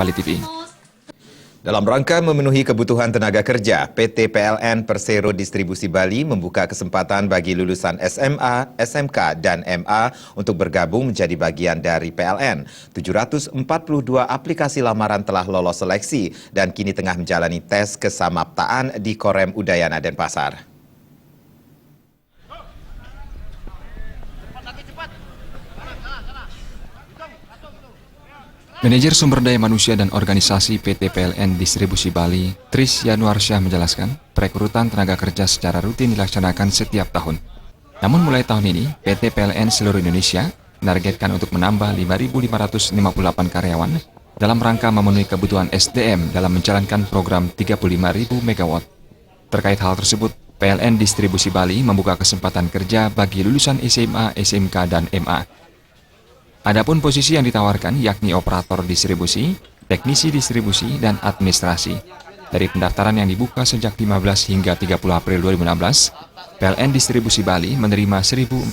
Bali TV. Dalam rangka memenuhi kebutuhan tenaga kerja, PT PLN Persero Distribusi Bali membuka kesempatan bagi lulusan SMA, SMK, dan MA untuk bergabung menjadi bagian dari PLN. 742 aplikasi lamaran telah lolos seleksi dan kini tengah menjalani tes kesamaptaan di Korem Udayana Denpasar. Manajer Sumber Daya Manusia dan Organisasi PT PLN Distribusi Bali, Tris Yanuarsyah menjelaskan, perekrutan tenaga kerja secara rutin dilaksanakan setiap tahun. Namun mulai tahun ini, PT PLN seluruh Indonesia menargetkan untuk menambah 5.558 karyawan dalam rangka memenuhi kebutuhan SDM dalam menjalankan program 35.000 MW. Terkait hal tersebut, PLN Distribusi Bali membuka kesempatan kerja bagi lulusan SMA, SMK, dan MA. Adapun posisi yang ditawarkan yakni operator distribusi, teknisi distribusi, dan administrasi. Dari pendaftaran yang dibuka sejak 15 hingga 30 April 2016, PLN Distribusi Bali menerima 1.427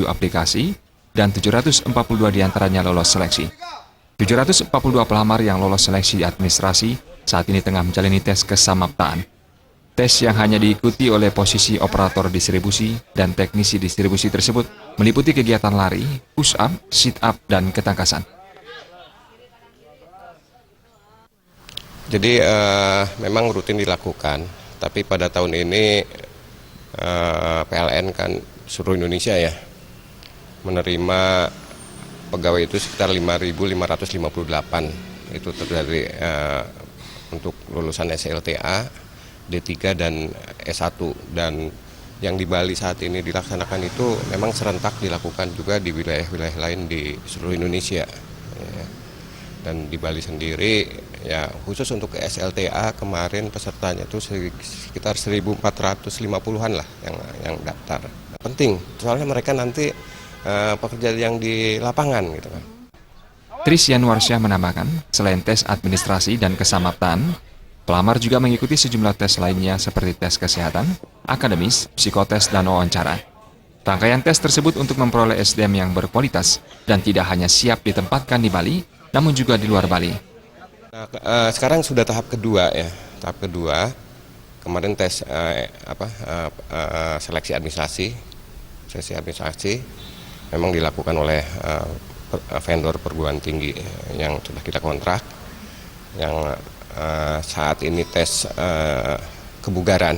aplikasi dan 742 diantaranya lolos seleksi. 742 pelamar yang lolos seleksi administrasi saat ini tengah menjalani tes kesamaptaan. Tes yang hanya diikuti oleh posisi operator distribusi dan teknisi distribusi tersebut meliputi kegiatan lari, push up, sit up, dan ketangkasan. Jadi memang rutin dilakukan, tapi pada tahun ini PLN kan seluruh Indonesia ya menerima pegawai itu sekitar 5.558 itu terdiri untuk lulusan SLTA, D3 dan S1, dan yang di Bali saat ini dilaksanakan itu memang serentak dilakukan juga di wilayah-wilayah lain di seluruh Indonesia. Dan di Bali sendiri ya khusus untuk SLTA kemarin pesertanya itu sekitar 1.450-an lah yang daftar. Penting soalnya mereka nanti pekerja yang di lapangan gitu kan. Tris Yanuarsyah menambahkan, selain tes administrasi dan kesamaptaan, pelamar juga mengikuti sejumlah tes lainnya seperti tes kesehatan, akademis, psikotes, dan wawancara. Rangkaian tes tersebut untuk memperoleh SDM yang berkualitas dan tidak hanya siap ditempatkan di Bali, namun juga di luar Bali. Nah, sekarang sudah tahap kedua ya, tahap kedua. Kemarin tes seleksi administrasi memang dilakukan oleh vendor perguruan tinggi yang sudah kita kontrak, yang saat ini tes kebugaran.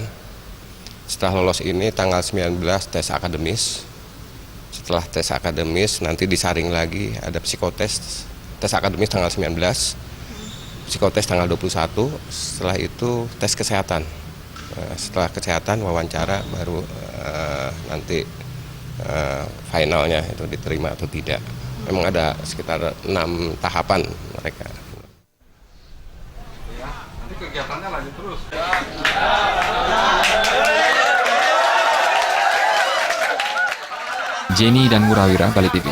Setelah lolos ini tanggal 19 tes akademis. Setelah tes akademis nanti disaring lagi ada psikotes. Tes akademis tanggal 19, psikotes tanggal 21. Setelah itu tes kesehatan. Setelah kesehatan wawancara baru nanti finalnya itu diterima atau tidak. Memang ada sekitar 6 tahapan mereka. Kegiatannya lanjut terus. Jenny dan Murawira, Bali TV.